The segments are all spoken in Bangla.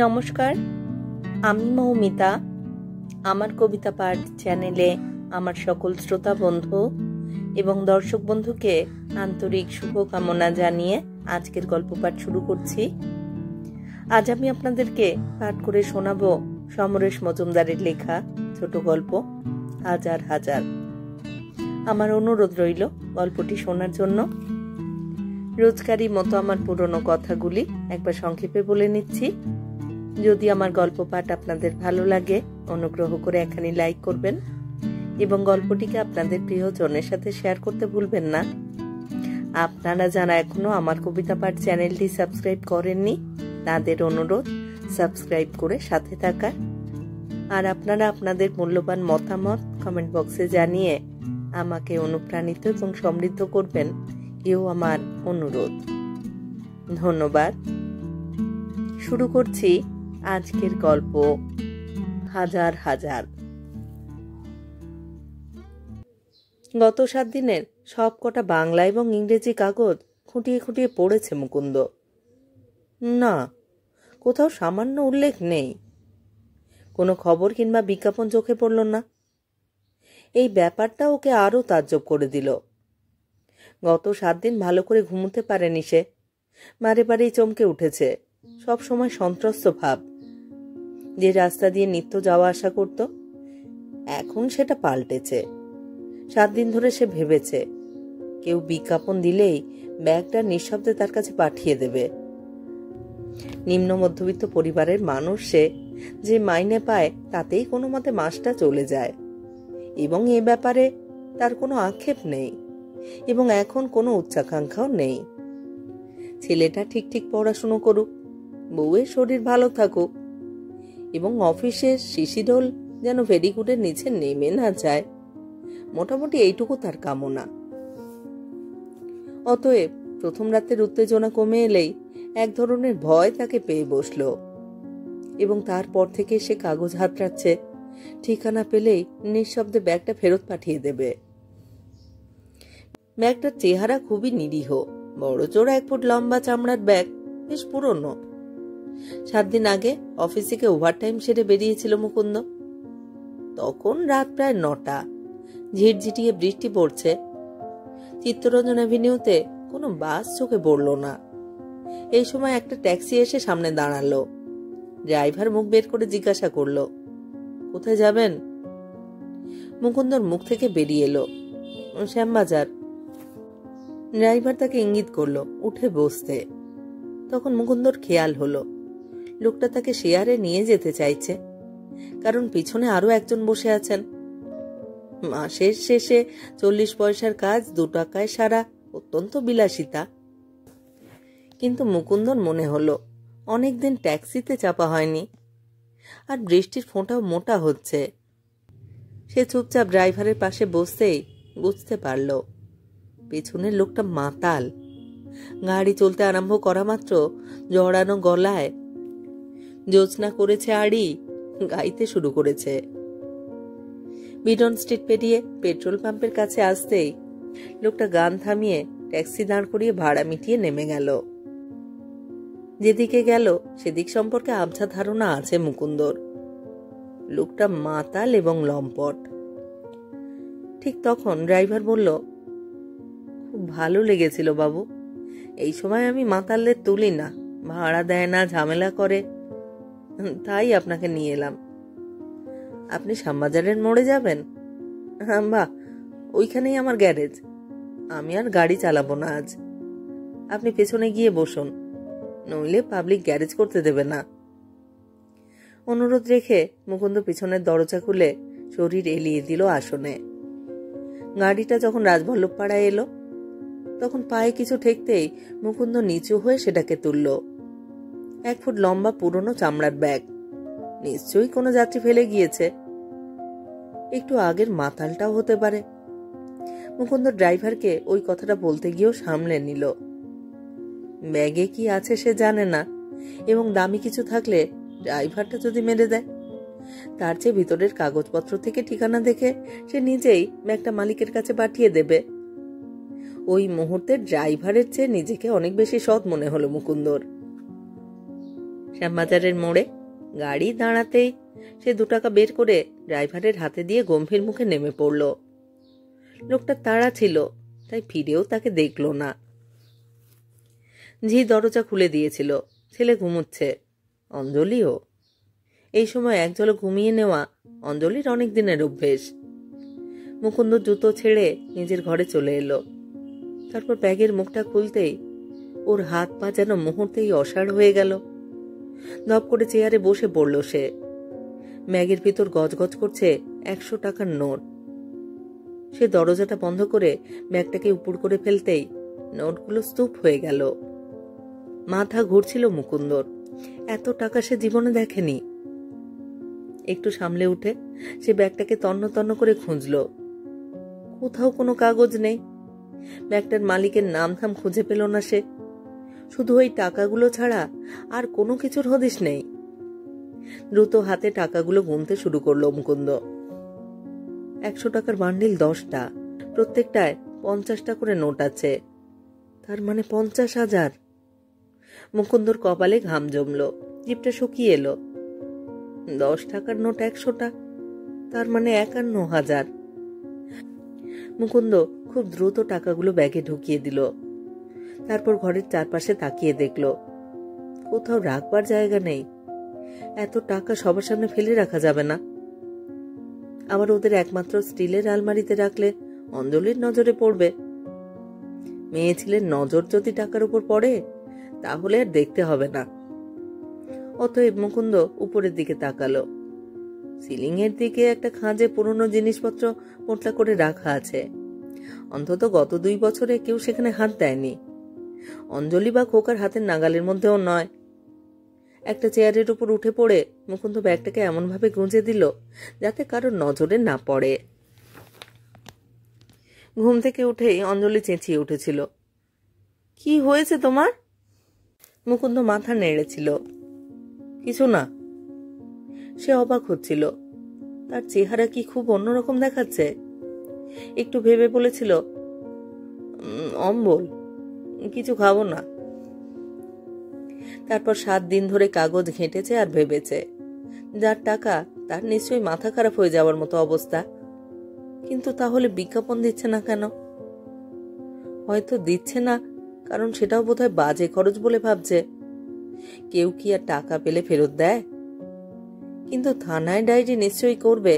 নমস্কার, আমি মৌমিতা। আমার কবিতা পাঠ চ্যানেলে আমার সকল শ্রোতা বন্ধু এবং দর্শক বন্ধুকে আন্তরিক শুভকামনা জানিয়ে আজকের গল্প পাঠ শুরু করছি। আজ আমি আপনাদেরকে পাঠ করে শোনাবো সমরেশ মজুমদারের লেখা ছোট গল্প হাজার হাজার। আমার অনুরোধ রইল গল্পটি শোনার জন্য। রোজকারই মতো আমার পুরনো কথাগুলি একবার সংক্ষেপে বলে নিচ্ছি। যদি আমার গল্প পাঠ আপনাদের ভালো লাগে, অনুগ্রহ করে এখানে লাইক করবেন এবং গল্পটিকে আপনাদের প্রিয়জনের সাথে শেয়ার করতে ভুলবেন না। আপনারা যারা এখনো আমার কবিতা পাঠ চ্যানেলটি সাবস্ক্রাইব করেননি, তাদের অনুরোধ সাবস্ক্রাইব করে সাথে থাকার। আর আপনারা আপনাদের মূল্যবান মতামত কমেন্ট বক্সে জানিয়ে আমাকে অনুপ্রাণিত এবং সমৃদ্ধ করবেন, এও আমার অনুরোধ। ধন্যবাদ। শুরু করছি আজকের গল্প হাজার হাজার। গত 7 দিনের সব কটা বাংলা এবং ইংরেজি কাগজ খুঁটিয়ে খুঁটিয়ে পড়েছে মুকুন্দ। না, কোথাও সামান্য উল্লেখ নেই। কোনো খবর কিংবা বিজ্ঞাপন চোখে পড়ল না। এই ব্যাপারটা ওকে আরো তাজ্জব করে দিল। গত 7 দিন ভালো করে ঘুমোতে পারেনি সে। বারে বারেই চমকে উঠেছে। সব সময় সন্ত্রস্ত ভাব। যে রাস্তা দিয়ে নিত্য যাওয়া আসা করত, এখন সেটা পাল্টেছে। 7 দিন ধরে সে ভেবেছে কেউ বিজ্ঞাপন দিলেই ব্যাগটা নিঃশব্দে তার কাছে পাঠিয়ে দেবে। নিম্ন মধ্যবিত্ত পরিবারের মানুষ সে, যে মাইনে পায় তাতেই কোনো মতে মাসটা চলে যায় এবং এ ব্যাপারে তার কোনো আক্ষেপ নেই এবং এখন কোনো উচ্চাকাঙ্ক্ষাও নেই। ছেলেটা ঠিক ঠিক পড়াশুনো করুক, বউয়ের শরীর ভালো থাকুক এবং অফিসের শিশিডোল যেন ভেরিগুডের নিচে নেমে না যায়। মোটামুটি এইটুকু তার কামনা। অতএব প্রথম রাতের উত্তেজনা কমে এলেই এক ধরনের ভয় তাকে পেয়ে বসল এবং তারপর থেকে সে কাগজ হাতড়াচ্ছে। ঠিকানা পেলেই নিঃশব্দে ব্যাগটা ফেরত পাঠিয়ে দেবে। ব্যাগটার চেহারা খুবই নিরীহ। বড় জোড়া 1 ফুট লম্বা চামড়ার ব্যাগ, বেশ পুরনো। 7 দিন আগে অফিস থেকে ওভারটাইম সেরে বেরিয়েছিল মুকুন্দ। তখন রাত প্রায় 9টা। ঝিটঝিটিয়ে বৃষ্টি পড়ছে। চিত্তরঞ্জন অ্যাভিনিউতে কোনো বাস চোখে পড়ল না। এই সময় একটা ট্যাক্সি এসে সামনে দাঁড়ালো। ড্রাইভার মুখ বের করে জিজ্ঞাসা করলো, কোথায় যাবেন? মুকুন্দর মুখ থেকে বেরিয়ে এলো, শ্যামবাজার। ড্রাইভার তাকে ইঙ্গিত করলো উঠে বসতে। তখন মুকুন্দর খেয়াল হলো লোকটা তাকে শেয়ারে নিয়ে যেতে চাইছে, কারণ পিছনে আরো একজন বসে আছেন। মাসের শেষে 40 পয়সার কাজ 2 টাকায় সারা, অত্যন্ত বিলাসিতা। কিন্তু মুকুন্দর মনে হলো অনেকদিন ট্যাক্সিতে চাপা হয়নি, আর বৃষ্টির ফোঁটাও মোটা হচ্ছে। সে চুপচাপ ড্রাইভারের পাশে বসতেই বুঝতে পারল পেছনের লোকটা মাতাল। গাড়ি চলতে আরম্ভ করা মাত্র জড়ানো গলায় জ্যোৎস্না করেছে আড়ি, গাইতে শুরু করেছে। বিডন স্ট্রিট পেরিয়ে পেট্রোল পাম্পের কাছে আসতেই লোকটা গান থামিয়ে ট্যাক্সি দাঁড় করিয়ে ভাড়া মিটিয়ে নেমে গেল। যেদিকে গেল সেদিক সম্পর্কে আবছা ধারণা আছে মুকুন্দর। লোকটা মাতাল এবং লম্পট। ঠিক তখন ড্রাইভার বলল, খুব ভালো লেগেছিল বাবু। এই সময় আমি মাতালদের তুলি না, ভাড়া দেয় না, ঝামেলা করে, তাই আপনাকে নিয়ে এলাম। আপনি শ্যামবাজারের মোড়ে যাবেন? বাহ, ওইখানেই আমার গ্যারেজ। আমি আর গাড়ি চালাবো না আজ। আপনি পেছনে গিয়ে বসুন, নইলে পাবলিক গ্যারেজ করতে দেবে না। অনুরোধ রেখে মুকুন্দ পিছনের দরজা খুলে শরীর এলিয়ে দিল আসনে। গাড়িটা যখন রাজবল্লভপাড়ায় এলো, তখন পায়ে কিছু ঠেকতেই মুকুন্দ নিচু হয়ে সেটাকে তুলল। 1 ফুট লম্বা পুরনো চামড়ার ব্যাগ। নিশ্চয়ই কোনো যাত্রী ফেলে গিয়েছে। একটু আগের মাতালটাও হতে পারে। মুকুন্দ ড্রাইভারকে ওই কথাটা বলতে গিয়েও সামলে নিল। ব্যাগে কি আছে সে জানে না, এবং দামি কিছু থাকলে ড্রাইভারটা যদি মেরে দেয়, তার চেয়ে ভিতরের কাগজপত্র থেকে ঠিকানা দেখে সে নিজেই ব্যাগটা মালিকের কাছে পাঠিয়ে দেবে। ওই মুহূর্তে ড্রাইভারের চেয়ে নিজেকে অনেক বেশি সৎ মনে হলো মুকুন্দর। শ্যামবাজারের মোড়ে গাড়ি দাঁড়াতেই সে 2 টাকা বের করে ড্রাইভারের হাতে দিয়ে গম্ভীর মুখে নেমে পড়ল। লোকটা তাড়া ছিল, তাই ফিরেও তাকে দেখল না। ঝি দরজা খুলে দিয়েছিল। ছেলে ঘুমুচ্ছে, অঞ্জলিও। এই সময় একজল ঘুমিয়ে নেওয়া অঞ্জলির অনেক দিনের অভ্যেস। মুকুন্দ জুতো ছেড়ে নিজের ঘরে চলে এলো। তারপর ব্যাগের মুখটা খুলতেই ওর হাত পা যেন মুহূর্তেই অসাড় হয়ে গেল। ধপ করে চেয়ারে বসে পড়ল সে। ব্যাগের ভিতর গজগজ করছে 100 টাকার নোট। সে দরজাটা বন্ধ করে ব্যাগটাকে উপর করে ফেলতেই নোটগুলো স্তূপ হয়ে গেল। মাথা ঘুরছিল মুকুন্দর। এত টাকা সে জীবনে দেখেনি। একটু সামলে উঠে সে ব্যাগটাকে তন্ন তন্ন করে খুঁজল। কোথাও কোনো কাগজ নেই। ব্যাগটার মালিকের নাম ধাম খুঁজে পেল না সে। শুধু ওই টাকাগুলো ছাড়া আর কোনো কিছুর হদিশ নেই। দ্রুত হাতে টাকাগুলো গুনতে শুরু করলো মুকুন্দ। 100 টাকার বান্ডিল 10টা, প্রত্যেকটায় 50টা করে নোট আছে। তার মানে 50,000। মুকুন্দর কপালে ঘাম জমল, জিভটা শুকিয়ে এলো। 10 টাকার নোট 100টা, তার মানে 51,000। মুকুন্দ খুব দ্রুত টাকাগুলো ব্যাগে ঢুকিয়ে দিল। তারপর ঘরের চারপাশে তাকিয়ে দেখল, কোথাও রাখবার জায়গা নেই। এত টাকা সবার সামনে ফেলে রাখা যাবে না। আবার ওদের একমাত্র স্টিলের আলমারিতে রাখলে অঞ্জলির নজরে পড়বে। মেয়ে ছেলের নজর যদি টাকার উপর পড়ে তাহলে আর দেখতে হবে না। অতএব মুকুন্দ উপরের দিকে তাকালো। সিলিং এর দিকে একটা খাঁজে পুরনো জিনিসপত্র মোটলা করে রাখা আছে। অন্তত গত 2 বছরে কেউ সেখানে হাত দেয়নি। অঞ্জলি বা খোকার হাতের নাগালের মধ্যেও নয়। একটা চেয়ারের উপর উঠে পড়ে মুকুন্দ ব্যাগটাকে এমন ভাবে গুঁজে দিল যাতে কারোর নজরে না পড়ে। ঘুম থেকে উঠেই অঞ্জলি চেঁচিয়ে উঠেছিল, কি হয়েছে তোমার? মুকুন্দ মাথা নেড়েছিল। কিছু না। সে অবাক হচ্ছিল। তার চেহারা কি খুব অন্যরকম দেখাচ্ছে? একটু ভেবে বলেছিল, অম্বল, কিছু খাবো না। তারপর 7 দিন ধরে কাগজ ঘেঁটেছে আর ভেবেছে, যার টাকা তার নিশ্চয়ই মাথা খারাপ হয়ে যাওয়ার মতো অবস্থা। কিন্তু তাহলে বিজ্ঞাপন দিচ্ছে না কেন? হয়তো দিচ্ছে না কারণ সেটাও বোধহয় বাজে খরচ বলে ভাবছে। কেউ কি আর টাকা পেলে ফেরত দেয়? কিন্তু থানায় ডায়েরি নিশ্চয়ই করবে।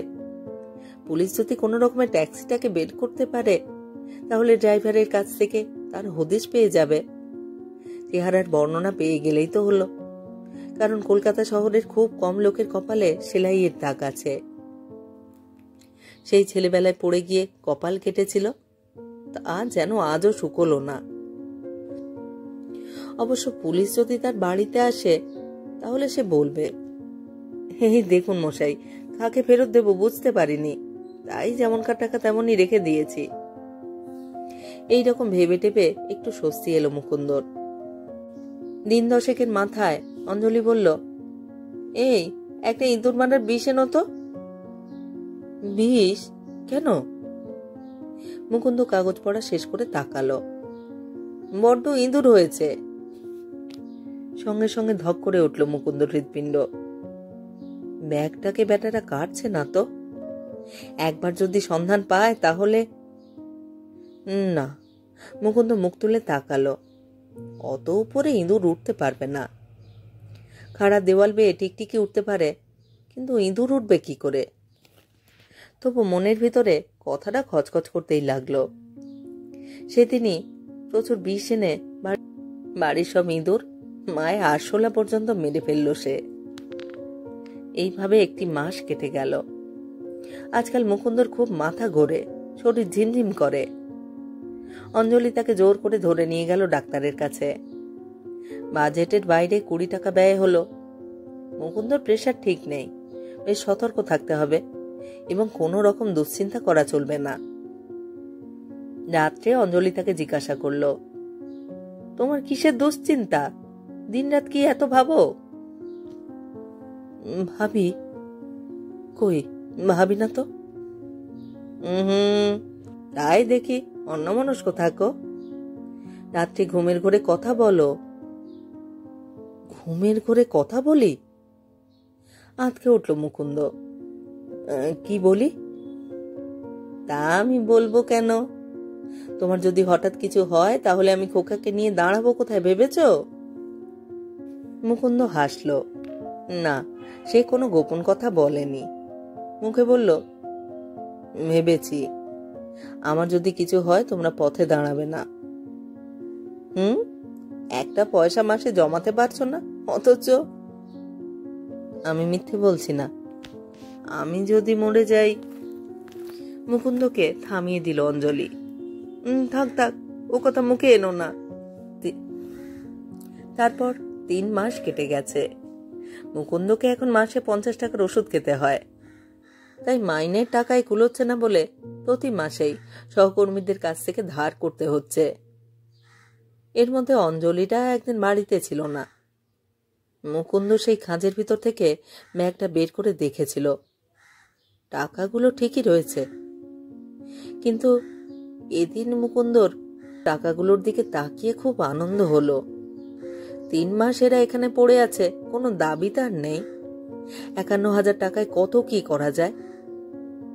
পুলিশ যদি কোনো রকমের ট্যাক্সিটাকে বের করতে পারে তাহলে ড্রাইভারের কাছ থেকে তার হদিশ পেয়ে যাবে। চেহারার বর্ণনা পেয়ে গেলেই তো হলো। কারণ কলকাতা শহরের খুব কম লোকের কপালে সেলাইয়ের দাগ আছে। সেই ছেলেবেলায় পড়ে গিয়ে কপাল কেটেছিল, তা যেন আজও শুকলো না। অবশ্য পুলিশ যদি তার বাড়িতে আসে তাহলে সে বলবে, এই দেখুন মশাই, কাকে ফেরত দেব বুঝতে পারিনি, তাই যেমনকার টাকা তেমনই রেখে দিয়েছি। এইরকম ভেবে টেপে একটু স্বস্তি এলো মুকুন্দর। দিন 10 মাথায় অঞ্জলি বলল, এই একটা ইঁদুর মারার বিষ এনো তো। বিষ? কেন? মুকুন্দ কাগজ পড়া শেষ করে তাকালো। বড্ড ইঁদুর হয়েছে। সঙ্গে সঙ্গে ধক করে উঠল মুকুন্দর হৃৎপিণ্ড। ব্যাগটাকে ব্যাটারা কাটছে না তো? একবার যদি সন্ধান পায় তাহলে। না। মুকুন্দ মুখ তুলে তাকালো। অত উপরে ইঁদুর উঠতে পারবে না। খাড়া দেওয়াল বেয়ে টিকটিকি উঠতে পারে, কিন্তু ইঁদুর উঠবে কি করে? তবু মনের ভিতরে কথাটা খচখচ করতেই লাগলো। সেদিনই প্রচুর বিষ এনে বাড়ির সব ইঁদুর, মায়ের আরশোলা পর্যন্ত মেরে ফেলল সে। এইভাবে 1 মাস কেটে গেল। আজকাল মুকুন্দর খুব মাথা ঘোরে, শরীর ঝিমঝিম করে। অঞ্জলি তাকে জোর করে ধরে নিয়ে গেল ডাক্তারের কাছে। বাজেটের বাইরে 20 টাকা ব্যয় হলো। মুকুন্দর প্রেশার ঠিক নেই, বেশ সতর্ক থাকতে হবে এবং কোনো রকম দুশ্চিন্তা করা চলবে না। রাত্রে অঞ্জলি তাকে জিজ্ঞাসা করল, তোমার কিসের দুশ্চিন্তা? দিনরাত কি এত ভাবো? ভাবি? কই, ভাবি না তো। তাই দেখি অন্যমনস্ক থাকো। রাত্রি ঘুমের ঘোরে কথা বলো। ঘুমের ঘোরে কথা বলি? আঁতকে উঠল মুকুন্দ। কি বলি? তা আমি বলবো কেন? তোমার যদি হঠাৎ কিছু হয় তাহলে আমি খোকাকে নিয়ে দাঁড়াবো কোথায় ভেবেছ? মুকুন্দ হাসল। না, সে কোনো গোপন কথা বলেনি। মুখে বলল, ভেবেছি আমার যদি কিছু হয় তোমরা পথে দাঁড়াবে না। একটা পয়সা মাসে জমাতে পারছো না, অথচ। আমি মিথ্যে বলছি না। আমি যদি মরে যাই। মুকুন্দকে থামিয়ে দিল অঞ্জলি। থাক থাক, ও কথা মুখে এনো না। তারপর 3 মাস কেটে গেছে। মুকুন্দকে এখন মাসে 50 টাকার ওষুধ খেতে হয়। তাই মাইনের টাকায় কুলোচ্ছে না বলে প্রতি মাসেই সহকর্মীদের কাছ থেকে ধার করতে হচ্ছে। এর মধ্যে অঞ্জলিটা একদিন বাড়িতে ছিল না। মুকুন্দ সেই খাঁজের ভিতর থেকে ব্যাগটা বের করে দেখেছিল। টাকাগুলো ঠিকই রয়েছে, কিন্তু এদিন মুকুন্দর টাকাগুলোর দিকে তাকিয়ে খুব আনন্দ হলো। 3 মাস এরা এখানে পড়ে আছে, কোনো দাবি তার নেই। 51,000 টাকায় কত কি করা যায়।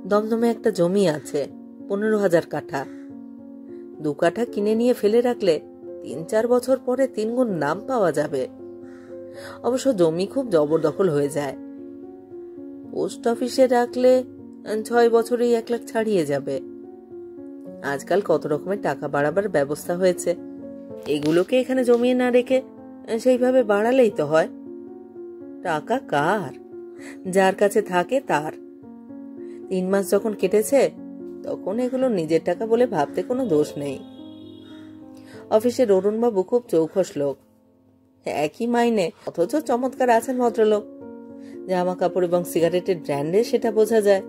দমদমে একটা জমি আছে, 15,000 কাঠা। 2 কাঠা কিনে নিয়ে ফেলে রাখলে 3-4 বছর পরে 3 গুণ দাম পাওয়া যাবে। অবশ্য জমি খুব জবরদখল হয়ে যায়। পোস্ট অফিসে রাখলে 6 বছরেই 1 লাখ ছাড়িয়ে যাবে। আজকাল কত রকমের টাকা বাড়াবার ব্যবস্থা হয়েছে। এগুলোকে এখানে জমিয়ে না রেখে সেইভাবে বাড়ালেই তো হয়। টাকা কার? যার কাছে থাকে তার। 3 মাস যখন কেটেছে তখন এগুলো নিজের টাকা বলে ভাবতে কোনো দোষ নেই। অফিসের অরুণবাবু খুব চৌখস লোক, একই মাইনে, অথচ চমৎকার আছেন ভদ্রলোক। জামা কাপড় এবং সিগারেটের ব্র্যান্ডে সেটা বোঝা যায়।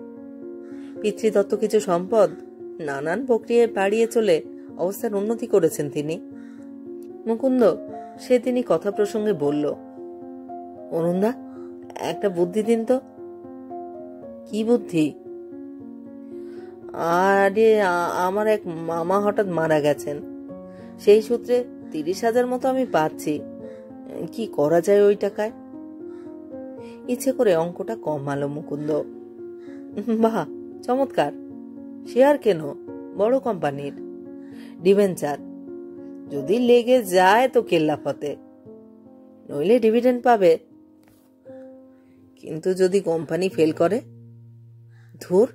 পিতৃদত্ত কিছু সম্পদ নানান প্রক্রিয়ায় বাড়িয়ে চলে অবস্থার উন্নতি করেছেন তিনি। মুকুন্দ সেদিনই কথা প্রসঙ্গে বলল, অরুণদা, একটা বুদ্ধি দিন তো। কি বুদ্ধি? আরে আমার এক মামা হঠাৎ মারা গেছেন, সেই সূত্রে 30,000 মতো আমি পাচ্ছি। কি করা যায় ওই টাকায়? ইচ্ছে করে অঙ্কটা কমালো মুকুন্দ। বাহ, চমৎকার। শেয়ার কেন? বড় কোম্পানির ডিভেঞ্চার। যদি লেগে যায় তো কেল্লাফতে, নইলে ডিভিডেন্ড পাবে। কিন্তু যদি কোম্পানি ফেল করে? ধুর,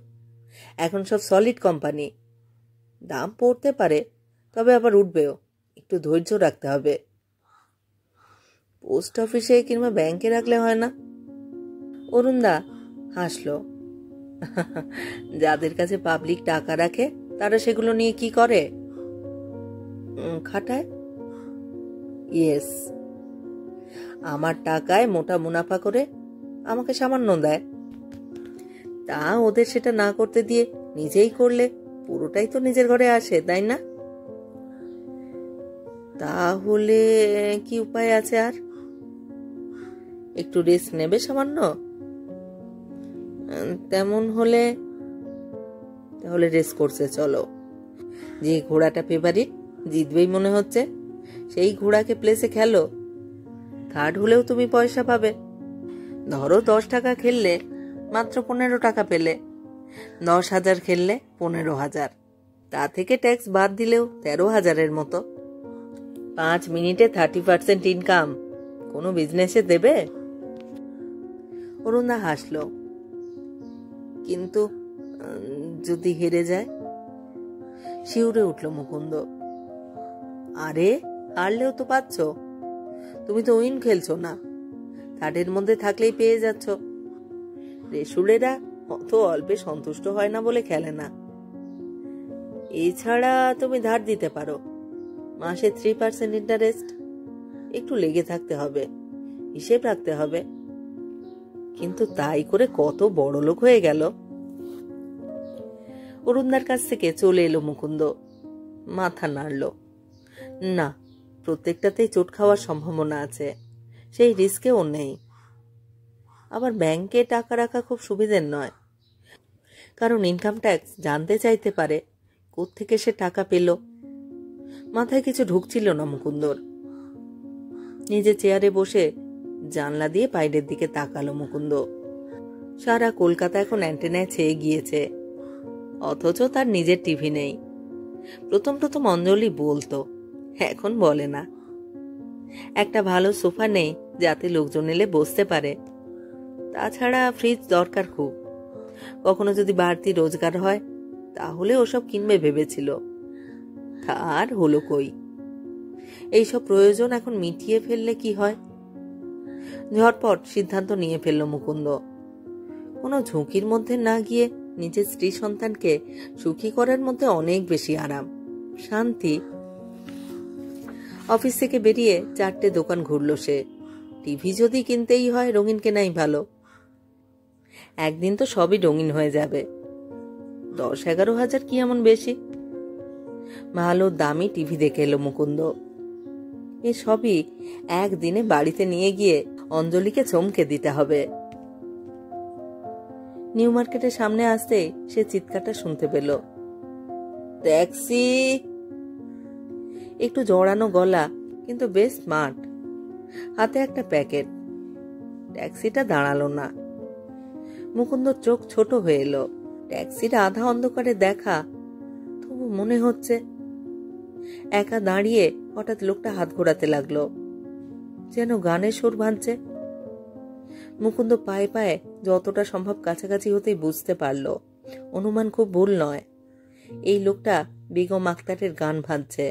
এখন সব সলিড কোম্পানি। দাম পড়তে পারে, তবে আবার উঠবেও। একটু ধৈর্য রাখতে হবে। পোস্ট অফিসে কিংবা ব্যাংকে রাখলে হয় না? অরুণদা হাসলো। যাদের কাছে পাবলিক টাকা রাখে তারা সেগুলো নিয়ে কি করে? খাটায়। ইয়েস, আমার টাকায় মোটা মুনাফা করে আমাকে সামান্য দেয়। তা ওদের সেটা না করতে দিয়ে নিজেই করলে পুরোটাই তো নিজের ঘরে আসে, তাই না? তাহলে কি উপায় আছে আর? একটু রিস্ক নেবে সামান্য। তেমন হলে তাহলে রেস করছে চলো। যে ঘোড়াটা ফেভারিট, জিতবেই মনে হচ্ছে, সেই ঘোড়াকে প্লেসে খেলো। থার্ড হলেও তুমি পয়সা পাবে। ধরো 10 টাকা খেললে মাত্র 15 টাকা পেলে। 10,000 খেললে 15,000। তা থেকে ট্যাক্স বাদ দিলেও 13,000-এর মতো। 5 মিনিটে 30% ইনকাম কোনো বিজনেসে দেবে? অরুণদা হাসলো। কিন্তু যদি হেরে যায়? শিউরে উঠল মুকুন্দ। আরে হারলেও তো পাচ্ছ। তুমি তো উইন খেলছো না, থার্ডের মধ্যে থাকলেই পেয়ে যাচ্ছ। রেসুলেরা অত অল্পে সন্তুষ্ট হয় না বলে খেলে না। এছাড়া তুমি ধার দিতে পারো, মাসে 3% ইন্টারেস্ট। একটু লেগে থাকতে হবে, হিসেব রাখতে হবে। কিন্তু তাই করে কত বড় লোক হয়ে গেল। অরুণদার কাছ থেকে চলে এলো মুকুন্দ। মাথা নাড়ল। না, প্রত্যেকটাতেই চোট খাওয়ার সম্ভাবনা আছে, সেই রিস্কেও নেই। আবার ব্যাংকে টাকা রাখা খুব সুবিধের নয়, কারণ ইনকাম ট্যাক্স জানতে চাইতে পারে কোত্থেকে সে টাকা পেল। মাথায় কিছু ঢুকছিল না মুকুন্দর। নিজে চেয়ারে বসে জানলা দিয়ে বাইরের দিকে তাকালো মুকুন্দ। সারা কলকাতা এখন অ্যান্টেনায় ছেয়ে গিয়েছে, অথচ তার নিজের টিভি নেই। প্রথম প্রথম অঞ্জলি বলতো, এখন বলে না। একটা ভালো সোফা নেই যাতে লোকজন এলে বসতে পারে। তাছাড়া ফ্রিজ দরকার খুব, কখনো যদি বাড়তি রোজগার হয় তাহলে ওসব কিনবে ভেবেছিল। তার হলো কই? এইসব প্রয়োজন এখন মিটিয়ে ফেললে কি হয়? ঝটপট সিদ্ধান্ত নিয়ে ফেলল মুকুন্দ। কোনো ঝুঁকির মধ্যে না গিয়ে নিজের স্ত্রী সন্তানকে সুখী করার মধ্যে অনেক বেশি আরাম, শান্তি। অফিস থেকে বেরিয়ে 4টে দোকান ঘুরল সে। টিভি যদি কিনতেই হয় রঙিন কেনাই ভালো। একদিন তো সবই রঙিন হয়ে যাবে। 10-11 হাজার কি এমন বেশি? ভালো দামি টিভি দেখে এলো মুকুন্দ। এ সবই একদিনে বাড়িতে নিয়ে গিয়ে অঞ্জলিকে চমকে দিতে হবে। নিউ মার্কেটের সামনে আসতে সে চিৎকারটা শুনতে পেল, ট্যাক্সি! একটু জড়ানো গলা, কিন্তু বেশ স্মার্ট। হাতে একটা প্যাকেট। ট্যাক্সিটা দাঁড়ালো না। মুকুন্দর চোখ ছোট হয়ে এলো। ট্যাক্সিটা আধা অন্ধকারে দেখা, তবু মনে হচ্ছে। একা দাঁড়িয়ে হঠাৎ লোকটা হাত ঘোরাতে লাগলো, যেন গানের সুর ভাঙছে। মুকুন্দ পায়ে পায়ে যতটা সম্ভব কাছাকাছি হতেই বুঝতে পারল অনুমান খুব ভুল নয়। এই লোকটা বেগম আক্তারের গান ভাঙছে।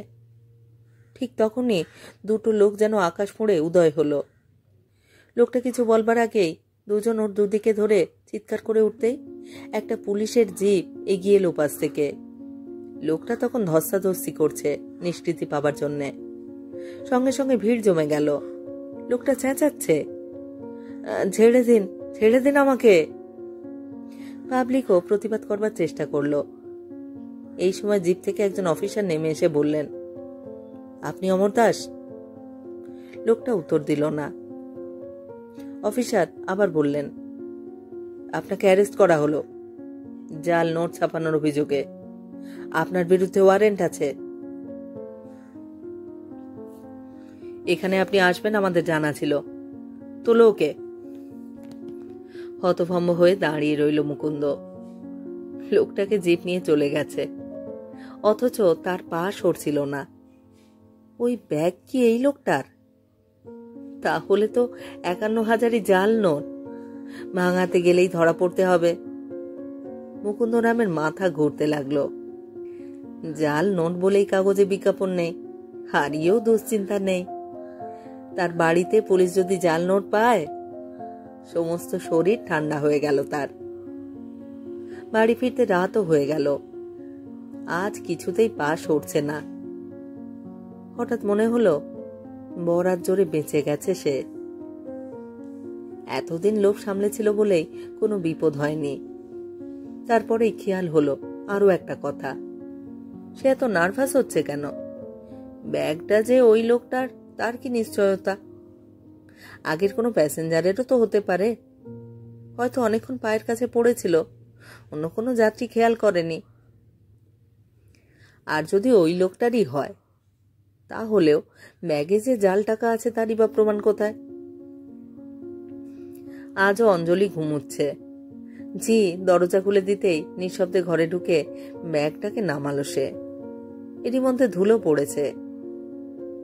ঠিক তখনই দুটো লোক যেন আকাশ ফুঁড়ে উদয় হলো। লোকটা কিছু বলবার আগেই দুজন ওর দুদিকে ধরে চিৎকার করে উঠতেই একটা পুলিশের জিপ এগিয়ে এলো পাশ থেকে। লোকটা তখন ধস্তাধস্তি করছে নিষ্কৃতি পাবার জন্যে। সঙ্গে সঙ্গে ভিড় জমে গেল। লোকটা চেঁচাচ্ছে, ছেড়ে দিন, ছেড়ে দিন আমাকে। পাবলিকও প্রতিবাদ করবার চেষ্টা করলো। এই সময় জিপ থেকে একজন অফিসার নেমে এসে বললেন, আপনি অমর দাস? লোকটা উত্তর দিল না। অফিসার আবার বললেন, আপনাকে অ্যারেস্ট করা হলো জাল নোট ছাপানোর অভিযোগে। আপনার বিরুদ্ধে ওয়ারেন্ট আছে। এখানে আপনি আসবেন আমাদের জানা ছিল। তোলো ওকে। হতভম্ব হয়ে দাঁড়িয়ে রইল মুকুন্দ। লোকটাকে জিপ নিয়ে চলে গেছে, অথচ তার পা সরছিল না। ওই ব্যাগ কি এই লোকটার? তাহলে তো 51,000ই জাল নোট। ভাঙাতে গেলেই ধরা পড়তে হবে। মুকুন্দ রামের মাথা ঘুরতে লাগলো। জাল নোট বলেই কাগজে বিজ্ঞাপন নেই, হারিয়েও দুশ্চিন্তা নেই। তার বাড়িতে পুলিশ যদি জাল নোট পায়, সমস্ত শরীর ঠান্ডা হয়ে গেল তার। বাড়ি ফিরতে রাতও হয়ে গেল। আজ কিছুতেই পা সরছে না। হঠাৎ মনে হলো বরাত জোরে বেঁচে গেছে সে। এতদিন লোভ সামলেছিল বলেই কোনো বিপদ হয়নি। তারপরেই খেয়াল হলো আরো একটা কথা, সে এত নার্ভাস হচ্ছে কেন? ব্যাগটা যে ওই লোকটার, তার কি নিশ্চয়তা? আগের কোনো প্যাসেঞ্জারেরও তো হতে পারে। হয়তো অনেকক্ষণ পায়ের কাছে পড়েছিল, অন্য কোনো যাত্রী খেয়াল করেনি। আর যদি ওই লোকটারই হয়, তাহলেও ব্যাগে যে জাল টাকা আছে তারই বা প্রমাণ কোথায়? আজও অঞ্জলি ঘুমুচ্ছে। জি দরজা খুলে দিতেই নিঃশব্দে ঘরে ঢুকে ব্যাগটাকে নামালো সে। এরই মধ্যে ধুলো পড়েছে।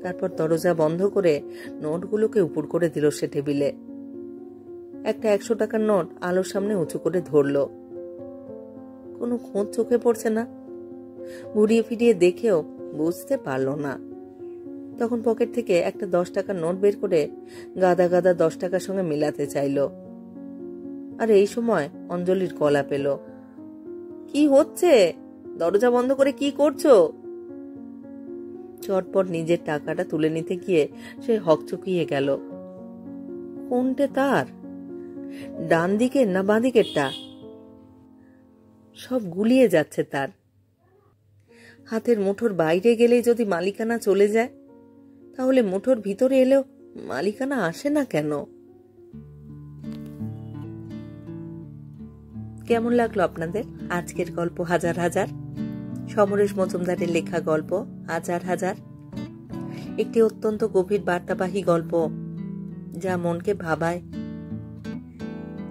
তারপর দরজা বন্ধ করে নোটগুলোকে উপর করে দিল সে টেবিলে। একটা 100 টাকার নোট আলোর সামনে উঁচু করে ধরল। কোনো খোঁজ চোখে পড়ছে না। ঘুরিয়ে ফিরিয়ে দেখেও বুঝতে পারল না। তখন পকেট থেকে একটা 10 টাকার নোট বের করে গাদা গাদা 10 টাকার সঙ্গে মিলাতে চাইল। আর এই সময় অঞ্জলির গলা পেল, কি হচ্ছে? দরজা বন্ধ করে কি করছো? চটপট নিজের টাকাটা তুলে নিতে গিয়ে সে হকচকিয়ে গেল। কোনটা তার? ডান দিকের না বাঁ দিকেরটা? সব গুলিয়ে যাচ্ছে তার। হাতের মুঠোর বাইরে গেলেই যদি মালিকানা চলে যায়, তাহলে মুঠোর ভিতরে এলেও মালিকানা আসে না কেন? কেমন লাগলো আপনাদের আজকের গল্প হাজার হাজার? সমরেশ মজুমদারের লেখা গল্প হাজার হাজার, একটি অত্যন্ত গভীর বার্তাবাহী গল্প। যা মনকে ভাবায়।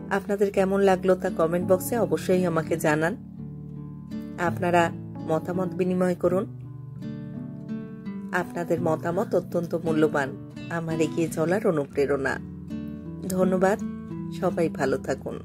আপনাদের কেমন লাগলো তা কমেন্ট বক্সে অবশ্যই আমাকে জানান। আপনারা মতামত বিনিময় করুন। আপনাদের মতামত অত্যন্ত মূল্যবান, আমার এগিয়ে চলার অনুপ্রেরণা। ধন্যবাদ। সবাই ভালো থাকুন।